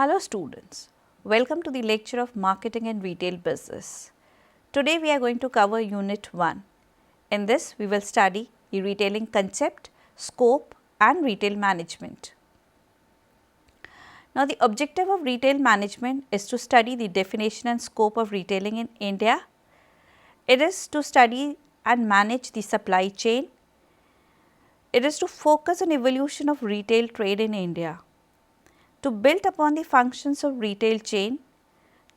Hello students, welcome to the lecture of Marketing and Retail Business. Today we are going to cover Unit 1. In this we will study the retailing concept, scope and retail management. Now the objective of retail management is to study the definition and scope of retailing in India. It is to study and manage the supply chain. It is to focus on evolution of retail trade in India. To build upon the functions of retail chain,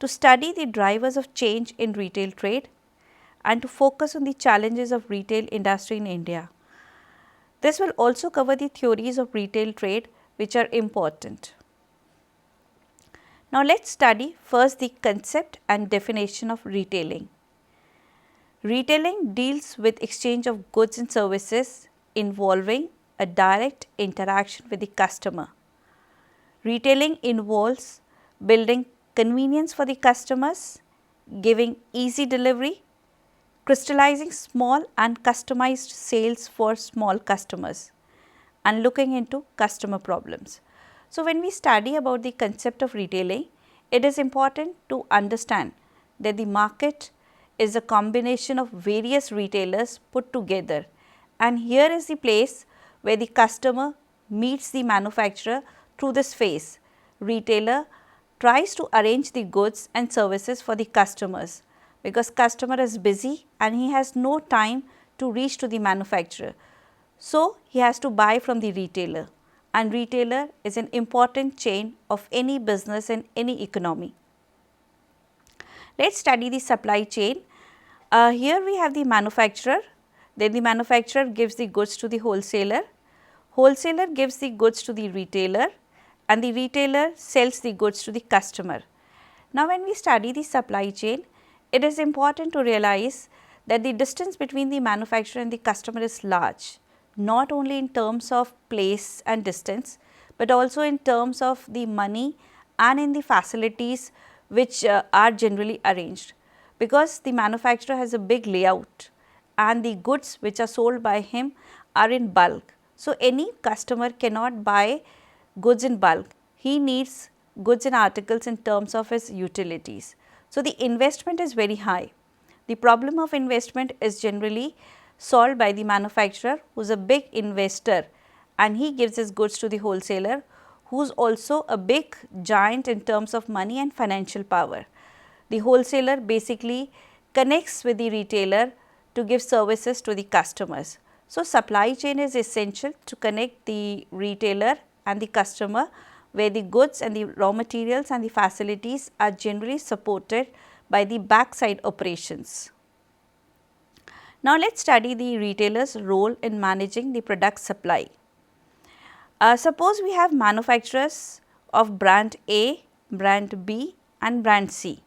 to study the drivers of change in retail trade and to focus on the challenges of retail industry in India. This will also cover the theories of retail trade which are important. Now, let us study first the concept and definition of retailing. Retailing deals with exchange of goods and services involving a direct interaction with the customer. Retailing involves building convenience for the customers, giving easy delivery, crystallizing small and customized sales for small customers and looking into customer problems. So, when we study about the concept of retailing, it is important to understand that the market is a combination of various retailers put together, and here is the place where the customer meets the manufacturer. Through this phase, retailer tries to arrange the goods and services for the customers, because customer is busy and he has no time to reach to the manufacturer. So, he has to buy from the retailer, and retailer is an important chain of any business and any economy. Let us study the supply chain. Here we have the manufacturer, then the manufacturer gives the goods to the wholesaler, wholesaler gives the goods to the retailer, and the retailer sells the goods to the customer. Now, when we study the supply chain, it is important to realize that the distance between the manufacturer and the customer is large, not only in terms of place and distance, but also in terms of the money and in the facilities which are generally arranged, because the manufacturer has a big layout and the goods which are sold by him are in bulk. So, any customer cannot buy goods in bulk, he needs goods and articles in terms of his utilities. So, the investment is very high. The problem of investment is generally solved by the manufacturer, who is a big investor, and he gives his goods to the wholesaler, who is also a big giant in terms of money and financial power. The wholesaler basically connects with the retailer to give services to the customers. So, supply chain is essential to connect the retailer and the customer, where the goods and the raw materials and the facilities are generally supported by the backside operations. Now, let us study the retailer's role in managing the product supply. Suppose we have manufacturers of brand A, brand B and brand C.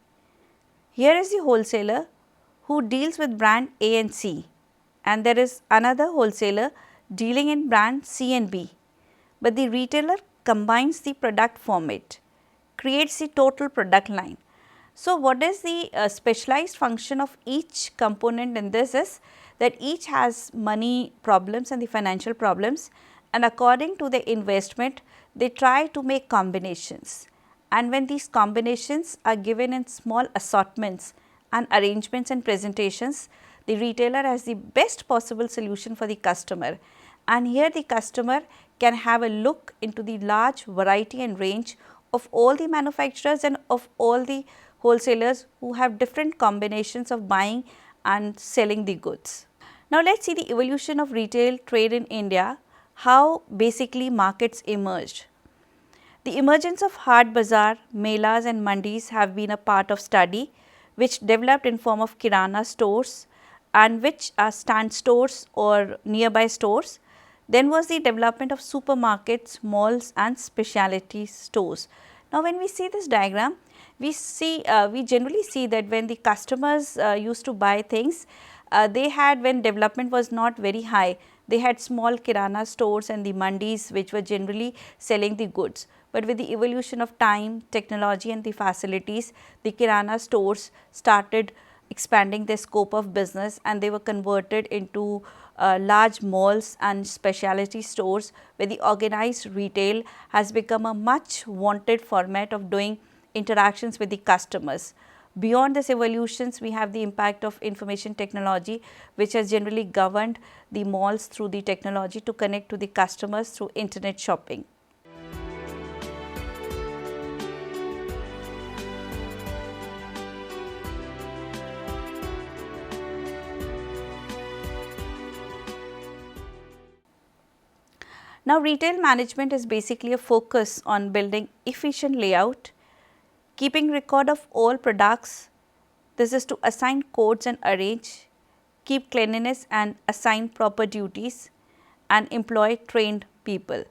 Here is the wholesaler who deals with brand A and C, and there is another wholesaler dealing in brand C and B. But the retailer combines the product format, creates the total product line. So, what is the specialized function of each component in this is that each has money problems and the financial problems, and according to the investment they try to make combinations, and when these combinations are given in small assortments and arrangements and presentations, the retailer has the best possible solution for the customer, and here the customer can have a look into the large variety and range of all the manufacturers and of all the wholesalers who have different combinations of buying and selling the goods. Now, let us see the evolution of retail trade in India, how basically markets emerged. The emergence of Haat Bazaar, Melas and Mandis have been a part of study, which developed in form of Kirana stores and which are stand stores or nearby stores. Then was the development of supermarkets, malls and specialty stores. Now, when we see this diagram, we generally see that when the customers used to buy things, they had, when development was not very high, they had small Kirana stores and the mandis which were generally selling the goods. But with the evolution of time, technology and the facilities, the Kirana stores started expanding their scope of business and they were converted into large malls and specialty stores, where the organized retail has become a much wanted format of doing interactions with the customers. Beyond this evolutions, we have the impact of information technology, which has generally governed the malls through the technology to connect to the customers through internet shopping. Now, retail management is basically a focus on building efficient layout, keeping record of all products. This is to assign codes and arrange, keep cleanliness and assign proper duties, and employ trained people.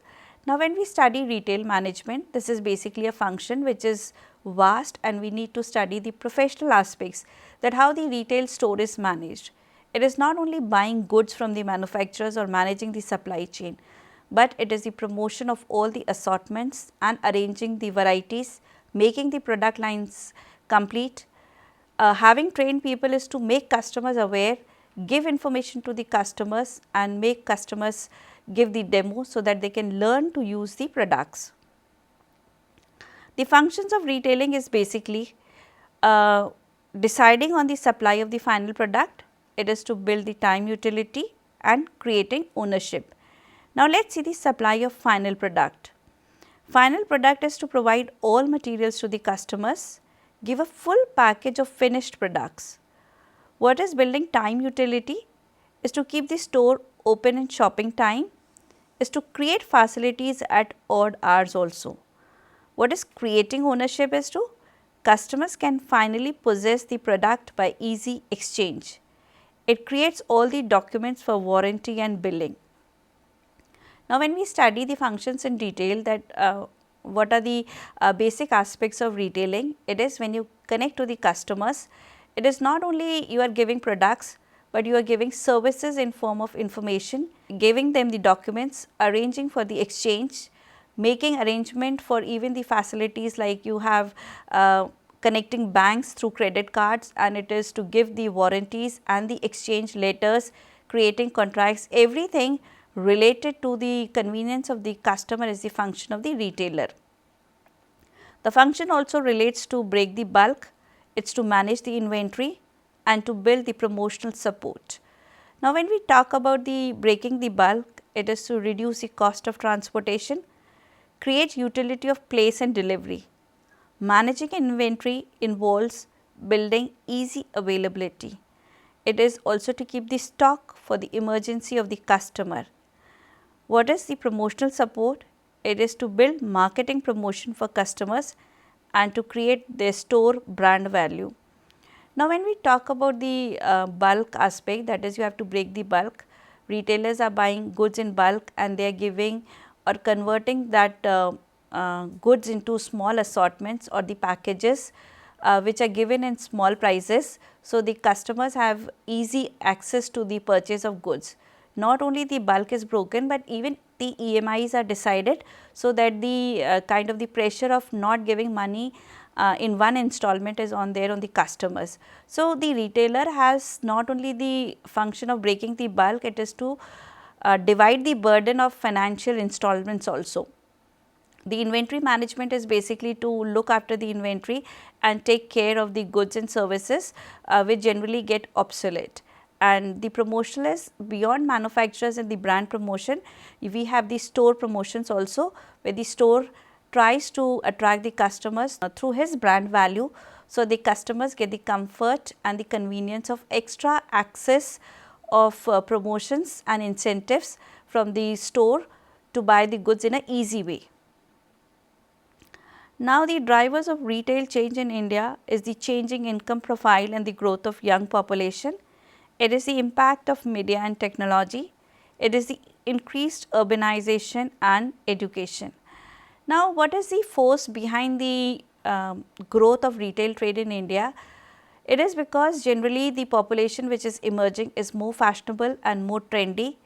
Now, when we study retail management, this is basically a function which is vast, and we need to study the professional aspects, that how the retail store is managed. It is not only buying goods from the manufacturers or managing the supply chain, but it is the promotion of all the assortments and arranging the varieties, making the product lines complete. Having trained people is to make customers aware, give information to the customers, and make customers give the demo so that they can learn to use the products. The functions of retailing is basically deciding on the supply of the final product. It is to build the time utility and creating ownership. Now, let us see the supply of final product. Final product is to provide all materials to the customers, give a full package of finished products. What is building time utility? Is to keep the store open in shopping time, is to create facilities at odd hours also. What is creating ownership is to customers can finally possess the product by easy exchange. It creates all the documents for warranty and billing. Now, when we study the functions in detail, that what are the basic aspects of retailing, it is when you connect to the customers, it is not only you are giving products, but you are giving services in form of information, giving them the documents, arranging for the exchange, making arrangement for even the facilities, like you have connecting banks through credit cards, and it is to give the warranties and the exchange letters, creating contracts, everything related to the convenience of the customer is the function of the retailer. The function also relates to break the bulk, it is to manage the inventory and to build the promotional support. Now, when we talk about the breaking the bulk, it is to reduce the cost of transportation, create utility of place and delivery. Managing inventory involves building easy availability. It is also to keep the stock for the emergency of the customer. What is the promotional support? It is to build marketing promotion for customers and to create their store brand value. Now, when we talk about the bulk aspect, that is you have to break the bulk. Retailers are buying goods in bulk and they are giving or converting that goods into small assortments or the packages which are given in small prices. So, the customers have easy access to the purchase of goods. Not only the bulk is broken, but even the EMIs are decided, so that the kind of the pressure of not giving money in one installment is on there on the customers. So, the retailer has not only the function of breaking the bulk, it is to divide the burden of financial installments also. The inventory management is basically to look after the inventory and take care of the goods and services which generally get obsolete. And the promotional is beyond manufacturers and the brand promotion, we have the store promotions also, where the store tries to attract the customers through his brand value. So, the customers get the comfort and the convenience of extra access of promotions and incentives from the store to buy the goods in an easy way. Now, the drivers of retail change in India is the changing income profile and the growth of young population. It is the impact of media and technology. It is the increased urbanization and education. Now, what is the force behind the growth of retail trade in India? It is because generally the population which is emerging is more fashionable and more trendy.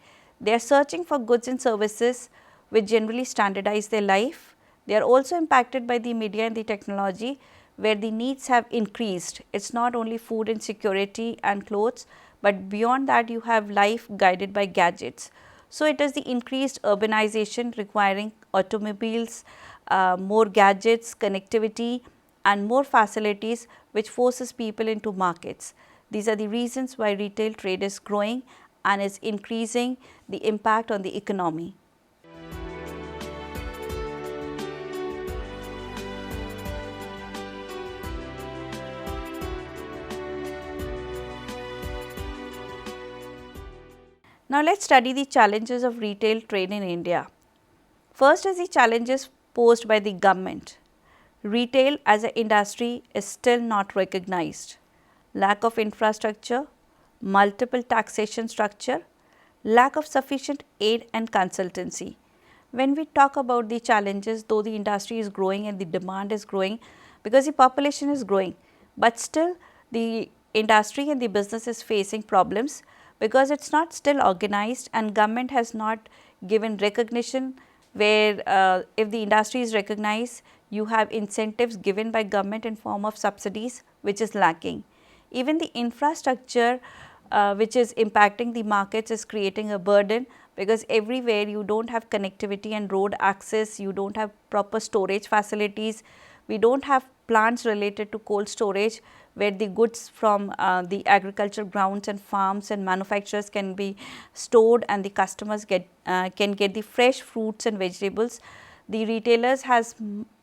They are searching for goods and services which generally standardize their life. They are also impacted by the media and the technology, where the needs have increased. It is not only food and security and clothes, but beyond that you have life guided by gadgets. So, it is the increased urbanization requiring automobiles, more gadgets, connectivity and more facilities which forces people into markets. These are the reasons why retail trade is growing and is increasing the impact on the economy. Now, let us study the challenges of retail trade in India. First is the challenges posed by the government. Retail as an industry is still not recognized. Lack of infrastructure, multiple taxation structure, lack of sufficient aid and consultancy. When we talk about the challenges, though the industry is growing and the demand is growing because the population is growing, but still the industry and the business is facing problems because it is not still organized and government has not given recognition where if the industry is recognized, you have incentives given by government in form of subsidies which is lacking. Even the infrastructure which is impacting the markets is creating a burden because everywhere you do not have connectivity and road access, you do not have proper storage facilities, we do not have plants related to cold storage where the goods from the agricultural grounds and farms and manufacturers can be stored and the customers can get the fresh fruits and vegetables. The retailers has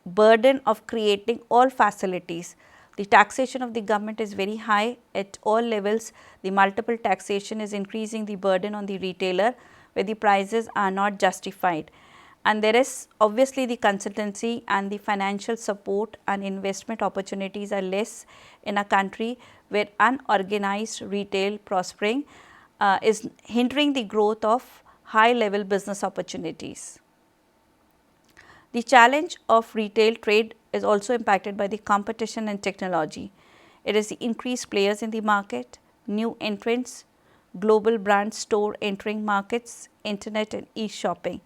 burden of creating all facilities. The taxation of the government is very high at all levels. The multiple taxation is increasing the burden on the retailer where the prices are not justified. And there is obviously the consultancy and the financial support and investment opportunities are less in a country where unorganized retail prospering is hindering the growth of high level business opportunities. The challenge of retail trade is also impacted by the competition and technology. It is the increased players in the market, new entrants, global brand store entering markets, internet and e-shopping.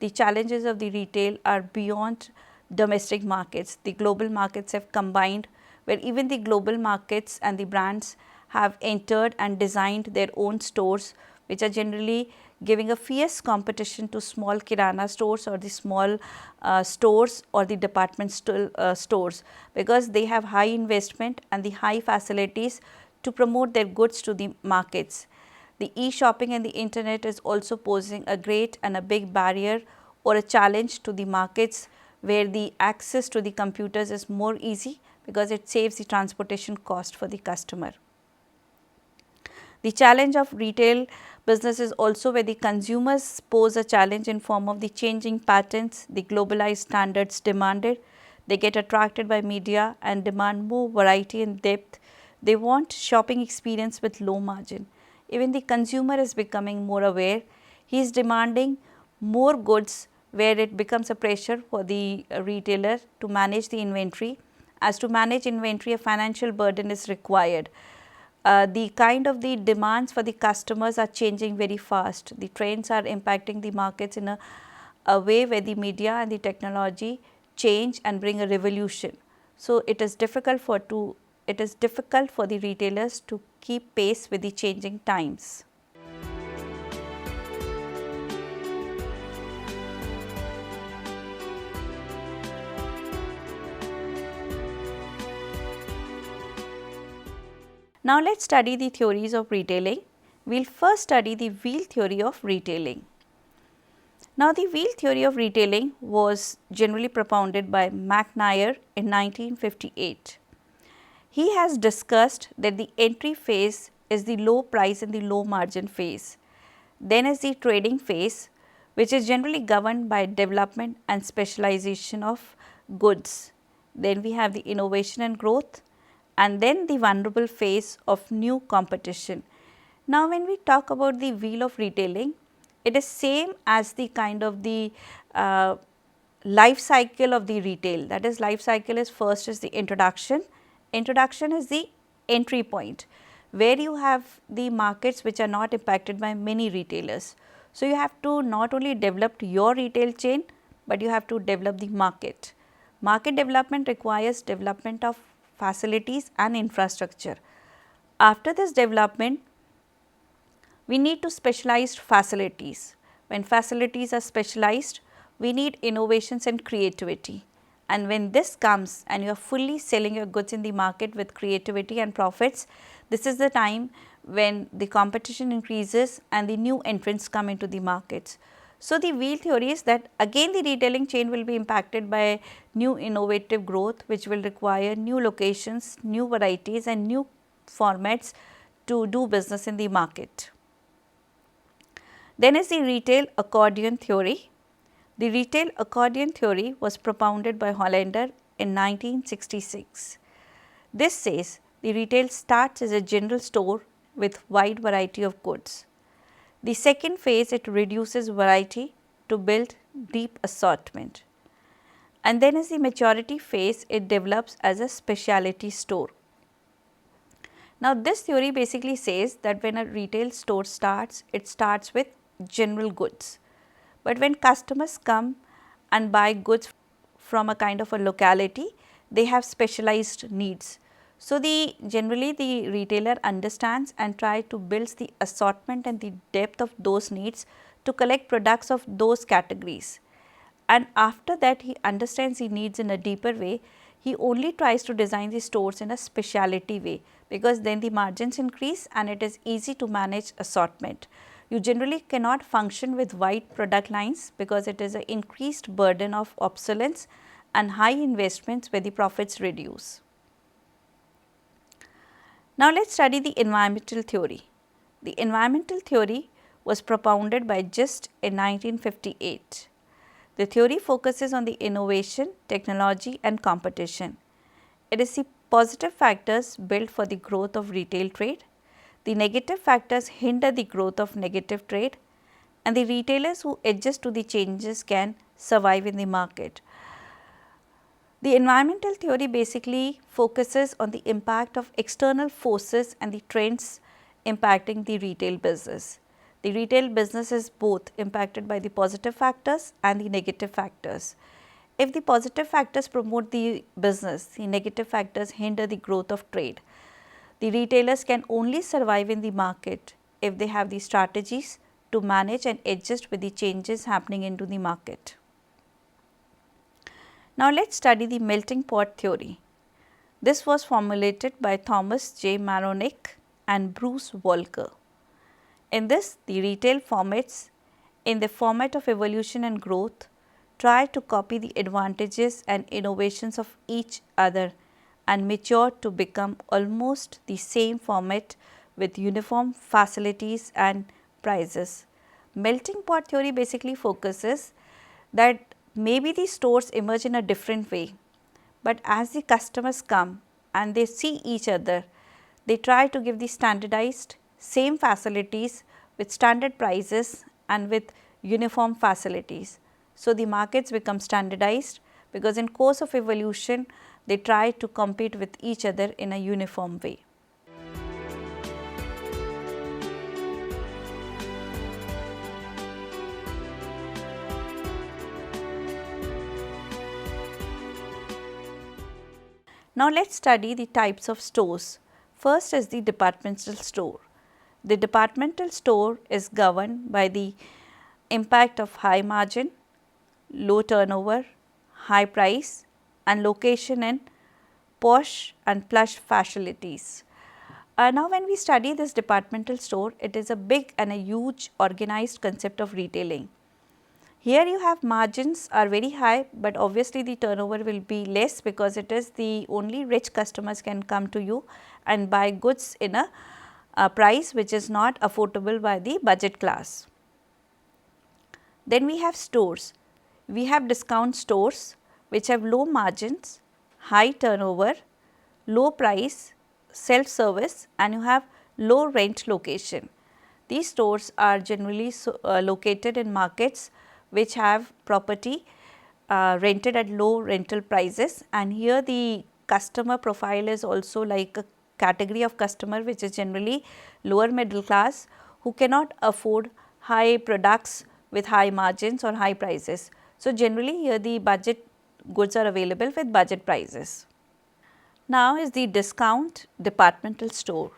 The challenges of the retail are beyond domestic markets. The global markets have combined where even the global markets and the brands have entered and designed their own stores which are generally giving a fierce competition to small kirana stores or the small stores or the department stores because they have high investment and the high facilities to promote their goods to the markets. The e-shopping and the internet is also posing a great and a big barrier or a challenge to the markets where the access to the computers is more easy because it saves the transportation cost for the customer. The challenge of retail business is also where the consumers pose a challenge in form of the changing patterns, the globalized standards demanded. They get attracted by media and demand more variety and depth. They want shopping experience with low margin. Even the consumer is becoming more aware. He is demanding more goods where it becomes a pressure for the retailer to manage the inventory. As to manage inventory, a financial burden is required. The kind of the demands for the customers are changing very fast. The trends are impacting the markets in a way where the media and the technology change and bring a revolution. So, it is difficult for the retailers to keep pace with the changing times. Now, let us study the theories of retailing. We will first study the wheel theory of retailing. Now, the wheel theory of retailing was generally propounded by McNair in 1958. He has discussed that the entry phase is the low price and the low margin phase. Then is the trading phase, which is generally governed by development and specialization of goods. Then we have the innovation and growth, and then the vulnerable phase of new competition. Now, when we talk about the wheel of retailing, it is same as the kind of the life cycle of the retail. That is, life cycle is first is the introduction. Introduction is the entry point where you have the markets which are not impacted by many retailers. So, you have to not only develop your retail chain, but you have to develop the market. Market development requires development of facilities and infrastructure. After this development, we need to specialized facilities. When facilities are specialized, we need innovations and creativity. And when this comes and you are fully selling your goods in the market with creativity and profits, this is the time when the competition increases and the new entrants come into the markets. So, the wheel theory is that again the retailing chain will be impacted by new innovative growth, which will require new locations, new varieties and new formats to do business in the market. Then is the retail accordion theory. The retail accordion theory was propounded by Hollander in 1966. This says the retail starts as a general store with wide variety of goods. The second phase, it reduces variety to build deep assortment. And then as the maturity phase, it develops as a specialty store. Now, this theory basically says that when a retail store starts, it starts with general goods. But when customers come and buy goods from a kind of a locality, they have specialized needs. So, generally the retailer understands and try to build the assortment and the depth of those needs to collect products of those categories. And after that he understands the needs in a deeper way, he only tries to design the stores in a specialty way, because then the margins increase and it is easy to manage assortment. You generally cannot function with wide product lines because it is an increased burden of obsolescence and high investments where the profits reduce. Now, let us study the environmental theory. The environmental theory was propounded by Gist in 1958. The theory focuses on the innovation, technology and competition. It is the positive factors built for the growth of retail trade, the negative factors hinder the growth of negative trade, and the retailers who adjust to the changes can survive in the market. The environmental theory basically focuses on the impact of external forces and the trends impacting the retail business. The retail business is both impacted by the positive factors and the negative factors. If the positive factors promote the business, the negative factors hinder the growth of trade. The retailers can only survive in the market if they have the strategies to manage and adjust with the changes happening into the market. Now, let us study the melting pot theory. This was formulated by Thomas J. Maronek and Bruce Walker. In this, the retail formats in the format of evolution and growth try to copy the advantages and innovations of each other and mature to become almost the same format with uniform facilities and prices. Melting pot theory basically focuses that maybe the stores emerge in a different way, but as the customers come and they see each other, they try to give the standardized same facilities with standard prices and with uniform facilities. So, the markets become standardized because in course of evolution they try to compete with each other in a uniform way. Now, let us study the types of stores. First is the departmental store. The departmental store is governed by the impact of high margin, low turnover, high price and location in posh and plush facilities. Now, when we study this departmental store, it is a big and a huge organized concept of retailing. Here you have margins are very high, but obviously the turnover will be less because it is the only rich customers can come to you and buy goods in a price which is not affordable by the budget class. Then we have stores. We have discount stores which have low margins, high turnover, low price, self service and you have low rent location. These stores are generally located in markets which have property rented at low rental prices, and here the customer profile is also like a category of customer which is generally lower middle class who cannot afford high products with high margins or high prices. So, generally here the budget goods are available with budget prices. Now is the discount departmental store.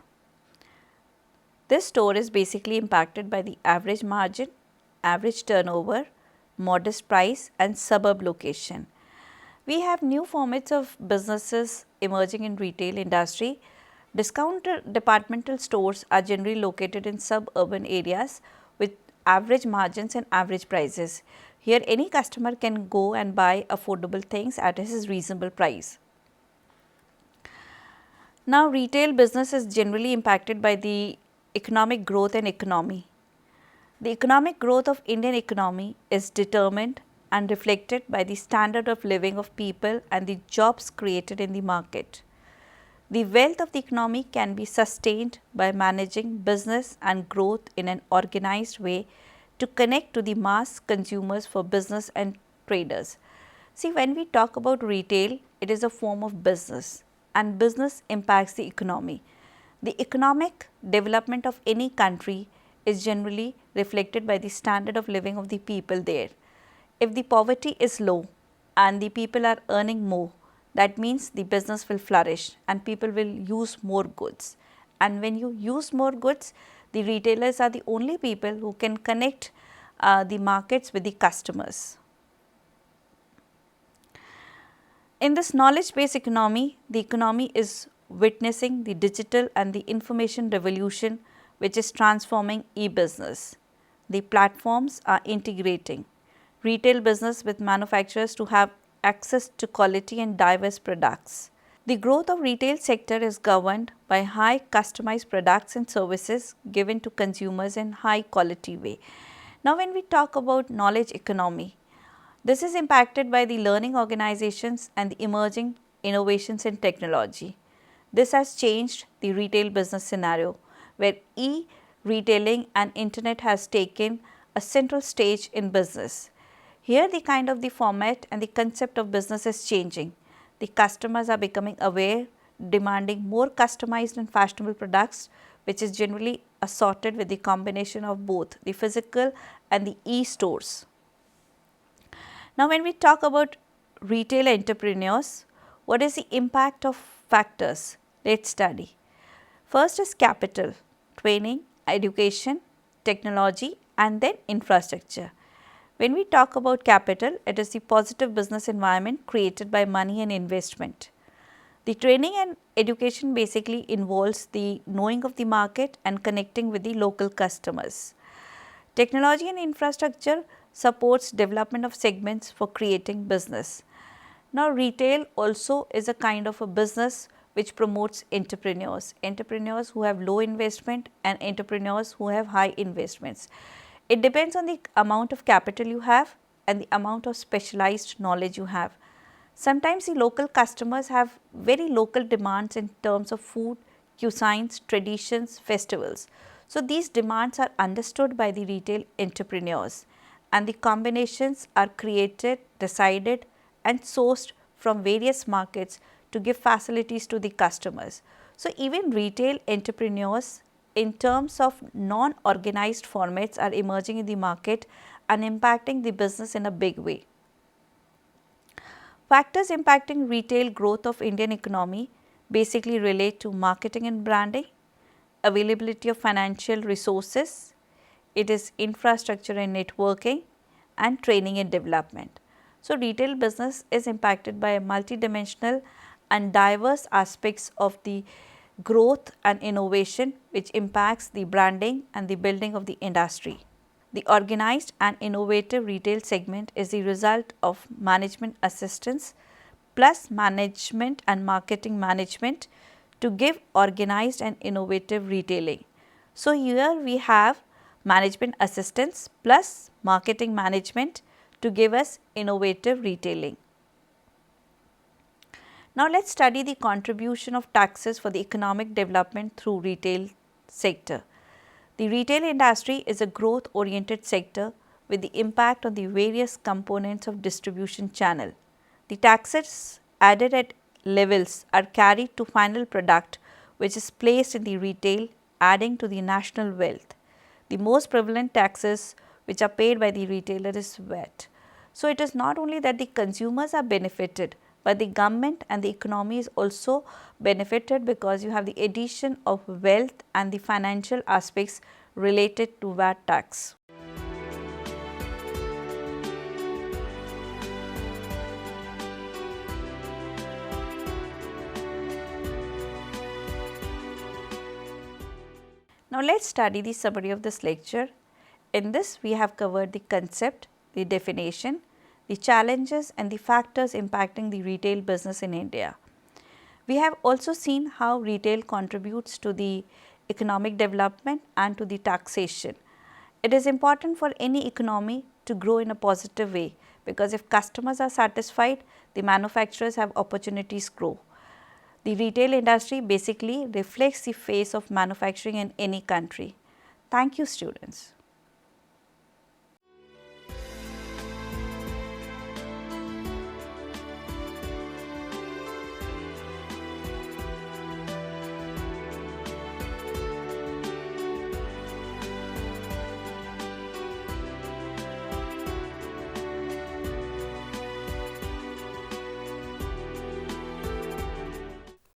This store is basically impacted by the average margin, average turnover, modest price and suburb location. We have new formats of businesses emerging in retail industry. Discounter departmental stores are generally located in suburban areas with average margins and average prices. Here any customer can go and buy affordable things at his reasonable price. Now retail business is generally impacted by the economic growth and economy. The economic growth of Indian economy is determined and reflected by the standard of living of people and the jobs created in the market. The wealth of the economy can be sustained by managing business and growth in an organized way to connect to the mass consumers for business and traders. See, when we talk about retail, it is a form of business and business impacts the economy. The economic development of any country is generally reflected by the standard of living of the people there. If the poverty is low and the people are earning more, that means the business will flourish and people will use more goods. And when you use more goods, the retailers are the only people who can connect the markets with the customers. In this knowledge based economy, the economy is witnessing the digital and the information revolution which is transforming e-business. The platforms are integrating retail business with manufacturers to have access to quality and diverse products. The growth of retail sector is governed by high customized products and services given to consumers in high quality way. Now when we talk about knowledge economy, this is impacted by the learning organizations and the emerging innovations in technology. This has changed the retail business scenario where e-retailing and internet has taken a central stage in business. Here the kind of the format and the concept of business is changing. The customers are becoming aware, demanding more customized and fashionable products which is generally assorted with the combination of both the physical and the e-stores. Now when we talk about retail entrepreneurs, what is the impact of factors? Let's study. First is capital, training, education, technology and then infrastructure. When we talk about capital, it is the positive business environment created by money and investment. The training and education basically involves the knowing of the market and connecting with the local customers. Technology and infrastructure supports development of segments for creating business. Now retail also is a kind of a business which promotes entrepreneurs who have low investment and entrepreneurs who have high investments. It depends on the amount of capital you have and the amount of specialized knowledge you have. Sometimes the local customers have very local demands in terms of food, cuisines, traditions, festivals. So these demands are understood by the retail entrepreneurs and the combinations are created, decided and sourced from various markets to give facilities to the customers. So even retail entrepreneurs in terms of non-organized formats are emerging in the market and impacting the business in a big way. Factors impacting retail growth of Indian economy basically relate to marketing and branding, availability of financial resources, it is infrastructure and networking and training and development. So retail business is impacted by multidimensional and diverse aspects of the growth and innovation which impacts the branding and the building of the industry. The organized and innovative retail segment is the result of management assistance plus management and marketing management to give organized and innovative retailing. So here we have management assistance plus marketing management to give us innovative retailing. Now let us study the contribution of taxes for the economic development through retail sector. The retail industry is a growth oriented sector with the impact on the various components of distribution channel. The taxes added at levels are carried to final product which is placed in the retail, adding to the national wealth. The most prevalent taxes which are paid by the retailer is VAT. So it is not only that the consumers are benefited, but the government and the economy is also benefited because you have the addition of wealth and the financial aspects related to VAT tax. Now, let us study the summary of this lecture. In this, we have covered the concept, the definition, the challenges and the factors impacting the retail business in India. We have also seen how retail contributes to the economic development and to the taxation. It is important for any economy to grow in a positive way, because if customers are satisfied, the manufacturers have opportunities grow. The retail industry basically reflects the face of manufacturing in any country. Thank you, students.